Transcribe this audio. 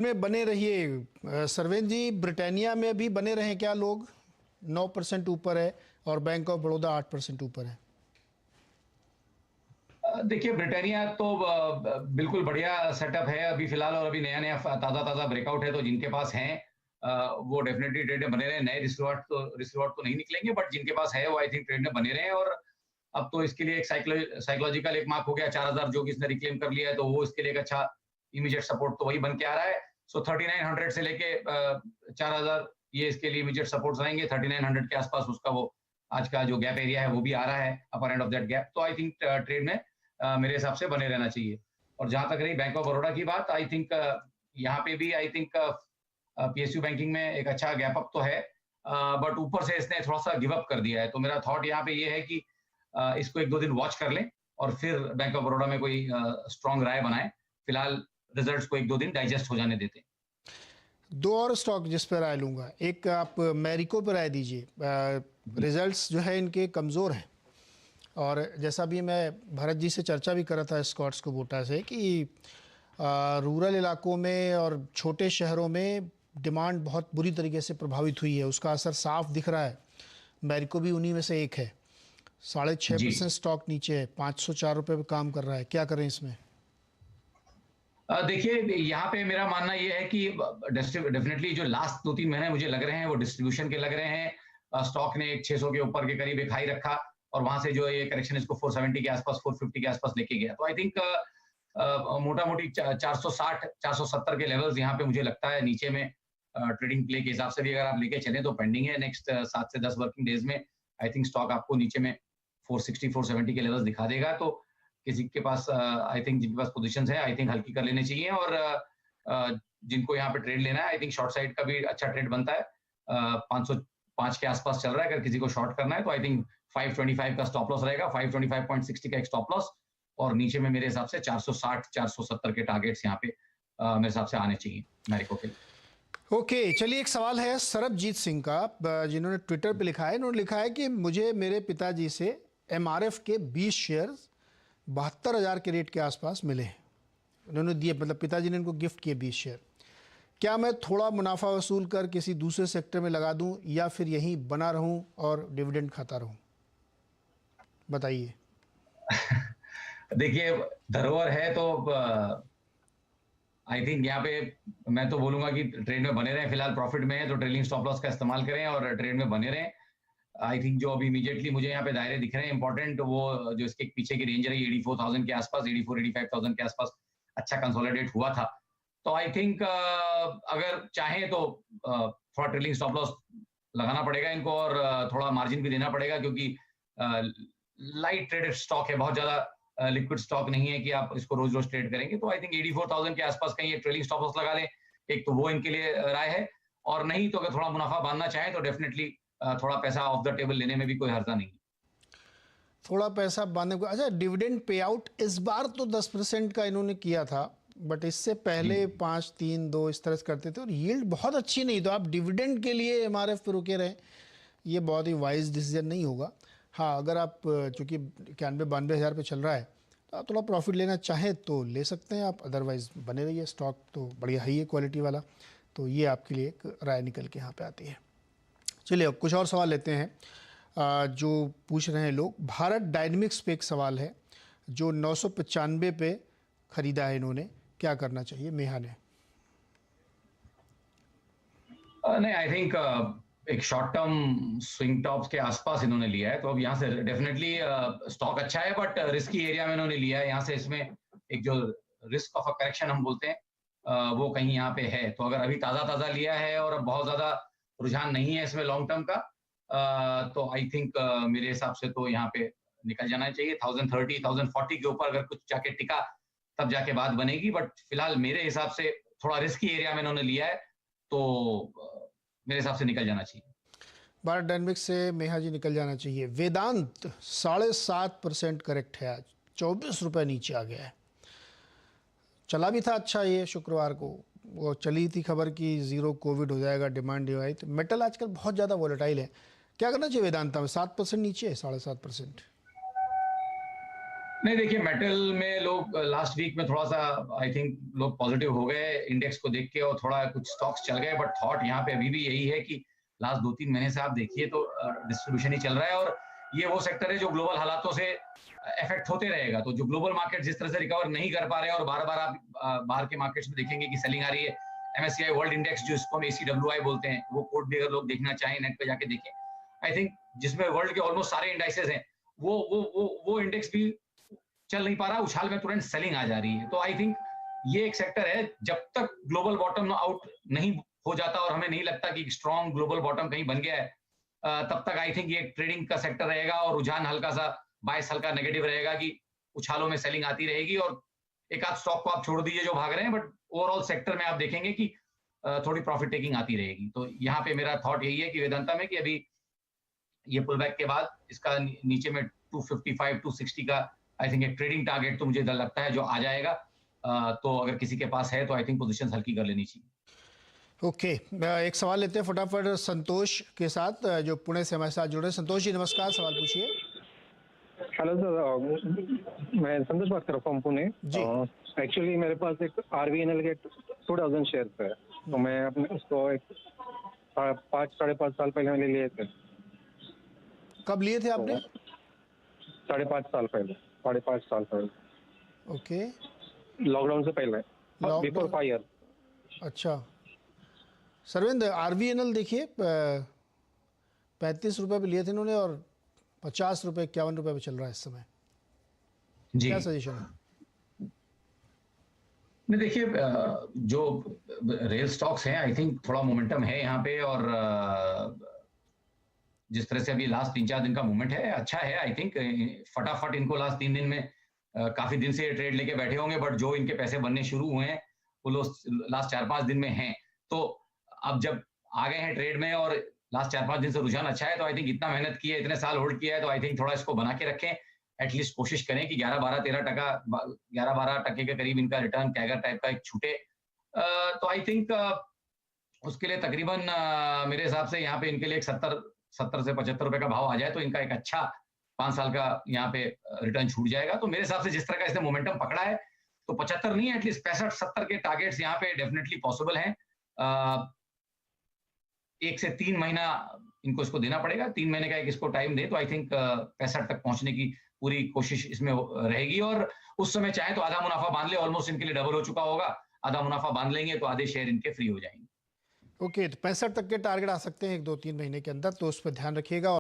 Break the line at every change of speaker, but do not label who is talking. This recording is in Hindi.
में बने रहिए। सरवेन जी, ब्रिटानिया में भी बने रहें क्या लोग? 9% ऊपर है और बैंक ऑफ बड़ौदा 8% ऊपर है।
देखिए, ब्रिटानिया तो बिल्कुल बढ़िया सेटअप है अभी फिलहाल, और अभी नया नया ताज़ा ताज़ा ब्रेकआउट है, तो जिनके पास है वो डेफिनेटली ट्रेड में बने रहे। नए रिस्क रिवॉर्ड तो नहीं निकलेंगे, बट जिनके पास है वो आई थिंक ट्रेड में बने रहे। और अब तो इसके लिए एक साइकोलॉजिकल एक मार्क हो गया 4000, जो कि इसने रिक्लेम कर लिया है, तो वो इसके लिए एक अच्छा इमीडिएट सपोर्ट तो वही बन के आ रहा है। सो 3900 से लेके 4000, ये इसके लिए इमीडिएट सपोर्ट्स रहेंगे। 3900 के आसपास उसका वो आज का जो गैप एरिया है वो भी आ रहा है, अपर एंड ऑफ दैट गैप। तो आई थिंक ट्रेड में मेरे हिसाब से बने रहना चाहिए। और जहां तक रही बैंक ऑफ बड़ौदा की बात, आई थिंक यहाँ पे भी आई थिंक पीएसयू बैंकिंग में एक अच्छा गैप अप तो है, बट ऊपर से इसने थोड़ा सा गिव अप कर दिया है। तो मेरा थॉट यहाँ पे ये है कि इसको एक दो दिन वॉच कर लें और फिर बैंक ऑफ बड़ौदा में कोई स्ट्रॉन्ग राय बनाए। फिलहाल रिजल्ट्स को एक दो दिन डाइजेस्ट हो जाने देते।
दो और स्टॉक जिस पर राय लूँगा, एक आप मैरिको पर राय दीजिए। रिजल्ट्स जो है इनके कमज़ोर हैं, और जैसा भी मैं भरत जी से चर्चा भी कर रहा था स्कॉट्स कुबोटा से कि रूरल इलाकों में और छोटे शहरों में डिमांड बहुत बुरी तरीके से प्रभावित हुई है, उसका असर साफ दिख रहा है। मैरिको भी उन्हीं में से एक है। 6.5% स्टॉक नीचे है, 504 रुपये पर काम कर रहा है। क्या करें इसमें?
देखिए, यहाँ पे मेरा मानना ये है कि डेफिनेटली जो लास्ट 2-3 महीने मुझे लग रहे हैं वो डिस्ट्रीब्यूशन के लग रहे हैं। स्टॉक ने एक 600 के ऊपर के करीब एक हाई रखा, और वहां से जो ये करेक्शन इसको 470 के आसपास, 450 के आसपास लेके गया। तो आई थिंक मोटा मोटी 460 470 के लेवल्स यहाँ पे मुझे लगता है नीचे में ट्रेडिंग प्ले के हिसाब से भी अगर आप लेके चलें तो पेंडिंग है। नेक्स्ट 7 से 10 वर्किंग डेज में आई थिंक स्टॉक आपको नीचे में 460 470 के लेवल्स दिखा देगा। तो किसी के पास आई थिंक जिनके पास पोजीशंस है आई थिंक हल्की कर लेने चाहिए। और जिनको यहाँ पे ट्रेड लेना है, आई थिंक शॉर्ट साइड का भी अच्छा ट्रेड बनता है। 505 के आसपास चल रहा है, अगर किसी को शॉर्ट करना है तो आई थिंक 525 का स्टॉप लॉस रहेगा, 525.60 का एक स्टॉप लॉस, और नीचे में मेरे हिसाब से 460 470 के टारगेट्स यहाँ पे मेरे हिसाब से आने चाहिए मैरिको के।
ओके, चलिए एक सवाल है सरबजीत सिंह का, जिन्होंने ट्विटर पे लिखा है। इन्होंने लिखा है कि मुझे मेरे पिताजी से एमआरएफ के 20 शेयर 72,000 के रेट के आसपास मिले हैं। उन्होंने दिए, मतलब पिताजी ने इनको गिफ्ट किए 20 शेयर। क्या मैं थोड़ा मुनाफा वसूल कर किसी दूसरे सेक्टर में लगा दूं, या फिर यहीं बना रहूं और डिविडेंड खाता रहूं? बताइए।
देखिए, धरोहर है तो आई थिंक यहाँ पे मैं तो बोलूंगा कि ट्रेड में बने रहें। फिलहाल प्रॉफिट में है तो ट्रेलिंग स्टॉप लॉस का इस्तेमाल करें और ट्रेड में बने रहें। आई थिंक जो अभी इमीडिएटली मुझे यहाँ पे दायरे दिख रहे हैं इंपॉर्टेंट, वो जो इसके पीछे की रेंज रही 84,000 के आसपास, 84-85,000 के आसपास अच्छा कंसोलिडेट हुआ था। तो आई थिंक अगर चाहें तो थोड़ा ट्रेलिंग स्टॉप लॉस लगाना पड़ेगा इनको, और थोड़ा मार्जिन भी देना पड़ेगा, क्योंकि लाइट ट्रेडेड स्टॉक है, बहुत ज्यादा लिक्विड स्टॉक नहीं है कि आप इसको रोज रोज ट्रेड करेंगे। तो आई थिंक 84,000 के आसपास कहीं एक ट्रेलिंग स्टॉप लॉस लगा लें, एक तो वो इनके लिए राय है। और नहीं तो अगर थोड़ा मुनाफा बांधना चाहें तो डेफिनेटली थोड़ा पैसा ऑफ द टेबल लेने में भी कोई हर्जा नहीं।
थोड़ा पैसा बांधने को। अच्छा, डिविडेंड पे आउट इस बार तो 10% का इन्होंने किया था, बट इससे पहले 5-3-2 इस तरह से करते थे और यील्ड बहुत अच्छी नहीं। तो आप डिविडेंड के लिए एमआरएफ पे रुके रहें, ये बहुत ही वाइज डिसीजन नहीं होगा। हाँ, अगर आप चूँकि 91-92 हज़ार पे चल रहा है तो आप थोड़ा प्रॉफिट लेना चाहें तो ले सकते हैं आप, अदरवाइज़ बने रहिए। स्टॉक तो बढ़िया ही है क्वालिटी वाला। तो ये आपके लिए एक राय निकल के यहाँ पे आती है। चलिए अब कुछ और सवाल लेते हैं जो पूछ रहे हैं लोग। भारत डायनेमिक्स पे एक सवाल है, जो 995 पे ख़रीदा है इन्होंने, क्या करना चाहिए? मेहा ने।
नहीं, आई थिंक एक शॉर्ट टर्म स्विंग टॉप्स के आसपास इन्होंने लिया है, तो अब यहाँ से डेफिनेटली स्टॉक अच्छा है, बट रिस्की एरिया में इन्होंने लिया है। यहाँ से इसमें एक जो रिस्क ऑफ अ करेक्शन हम बोलते हैं वो कहीं यहाँ पे है। तो अगर अभी ताज़ा ताज़ा लिया है और अब बहुत ज़्यादा रुझान नहीं है इसमें लॉन्ग टर्म का, तो आई थिंक मेरे हिसाब से तो यहाँ पे निकल जाना चाहिए। 1030 1040 के ऊपर अगर कुछ जाके टिका तब जाके बात बनेगी, बट फिलहाल मेरे हिसाब से थोड़ा रिस्की एरिया में इन्होंने लिया है, तो मेरे हिसाब से निकल जाना चाहिए।
भारत डायनेमिक्स से मेहा जी निकल जाना चाहिए। वेदांत 7.5% करेक्ट है, आज 24 रुपये नीचे आ गया है। चला भी था अच्छा ये शुक्रवार को, वो चली थी खबर कि ज़ीरो कोविड हो जाएगा, डिमांड डिवाइड। तो मेटल आजकल बहुत ज़्यादा वॉलेटाइल है। क्या करना चाहिए वेदांता में? 7% नीचे है, 7.5%।
नहीं देखिए, मेटल में लोग लास्ट वीक में थोड़ा सा आई थिंक लोग पॉजिटिव हो गए इंडेक्स को देख के और थोड़ा कुछ स्टॉक्स चल गए, बट थॉट यहाँ पे अभी भी यही है कि लास्ट 2-3 महीने से आप देखिए तो डिस्ट्रीब्यूशन ही चल रहा है और ये वो सेक्टर है जो ग्लोबल हालातों से इफेक्ट होते रहेगा। तो जो ग्लोबल मार्केट जिस तरह से रिकवर नहीं कर पा रहे हैं और बार-बार आप बाहर के मार्केट्स में देखेंगे कि सेलिंग आ रही है। एमएससीआई वर्ल्ड इंडेक्स जो इसको हम एसीडब्ल्यूआई बोलते हैं, वो कोड भी अगर लोग देखना चाहें नेट पे जाके देखें। आई थिंक जिसमें वर्ल्ड के ऑलमोस्ट सारे इंडाइसेस हैं, वो इंडेक्स भी चल नहीं पा रहा, उछाल में तुरंत सेलिंग आ जा रही है। तो आई थिंक ये एक सेक्टर है, जब तक ग्लोबल बॉटम आउट नहीं हो जाता और हमें नहीं लगता कि स्ट्रॉन्ग ग्लोबल बॉटम कहीं बन गया है, तब तक आई थिंक ये ट्रेडिंग का सेक्टर रहेगा और रुझान हल्का सा बायस हल्का नेगेटिव रहेगा कि उछालों में सेलिंग आती रहेगी और एक आध स्टॉक को आप छोड़ दीजिए जो भाग रहे हैं, बट ओवरऑल सेक्टर में आप देखेंगे कि थोड़ी प्रॉफिट टेकिंग आती रहेगी। तो यहाँ पे मेरा थॉट यही है कि वेदांता में कि अभी ये पुल बैक के बाद इसका नीचे में 255 260 का आई थिंक एक ट्रेडिंग टारगेट तो मुझे लगता है जो आ जाएगा। तो अगर किसी के पास है तो आई थिंक पोजीशंस हल्की कर लेनी चाहिए।
ओके, एक सवाल लेते हैं फटाफट संतोष के साथ, जो पुणे से हमारे साथ जुड़े। संतोष जी नमस्कार, सवाल पूछिए।
हेलो सर, मैं संतोष बात कर रहा हूँ पुणे। एक्चुअली मेरे पास एक RVNL के 2000 शेयर है, तो मैं अपने उसको एक 5-5.5 साल पहले मैंने लिए थे।
कब लिए थे आपने?
5.5 साल पहले, 5.5 साल पहले।
ओके,
लॉकडाउन से पहले, बिफोर 5 ईयर।
अच्छा सर्वेंद्र, RVNL देखिए 35 रुपए पे लिए थे इन्होंने और 50 रुपए 51 रुपए पे चल रहा है इस समय
जी।
क्या सजेशन है?
नहीं देखिए, जो रेल स्टॉक्स हैं आई थिंक थोड़ा मोमेंटम है यहाँ पे और जिस तरह से अभी लास्ट 3-4 दिन का मूवमेंट है अच्छा है। आई थिंक फटाफट इनको लास्ट 3 दिन में काफी दिन से ये ट्रेड लेके बैठे होंगे, बट जो इनके पैसे बनने शुरू हुए हैं वो लास्ट 4-5 दिन में हैं। तो अब जब आ गए हैं ट्रेड में और लास्ट 4-5 दिन से रुझान अच्छा है, तो आई थिंक इतना मेहनत की है, इतने साल होल्ड किया है, तो आई थिंक थोड़ा इसको बना के रखें। एटलीस्ट कोशिश करें कि 11-12 के करीब इनका रिटर्न कैगर टाइप का एक छूटे। तो आई थिंक उसके लिए तकरीबन मेरे हिसाब से यहाँ पे इनके लिए एक 70 से 75 रुपए का भाव आ जाए तो इनका एक अच्छा 5 साल का यहाँ पे रिटर्न छूट जाएगा। तो मेरे हिसाब से जिस तरह का इसने मोमेंटम पकड़ा है, तो 75 नहीं है, एटलीस्ट 65-70 के टारगेट्स यहाँ पे डेफिनेटली पॉसिबल हैं। 1 से 3 महीना इनको इसको देना पड़ेगा, 3 महीने का एक इसको टाइम दे तो आई थिंक 65 तक पहुंचने की पूरी कोशिश इसमें रहेगी। और उस समय चाहे तो आधा मुनाफा बांध ले, ऑलमोस्ट इनके लिए डबल हो चुका होगा। आधा मुनाफा बांध लेंगे तो आधे शेयर इनके फ्री हो जाएंगे।
ओके, तो 65 तक के टारगेट आ सकते हैं 1-2-3 महीने के अंदर, तो उस पर ध्यान रखिएगा।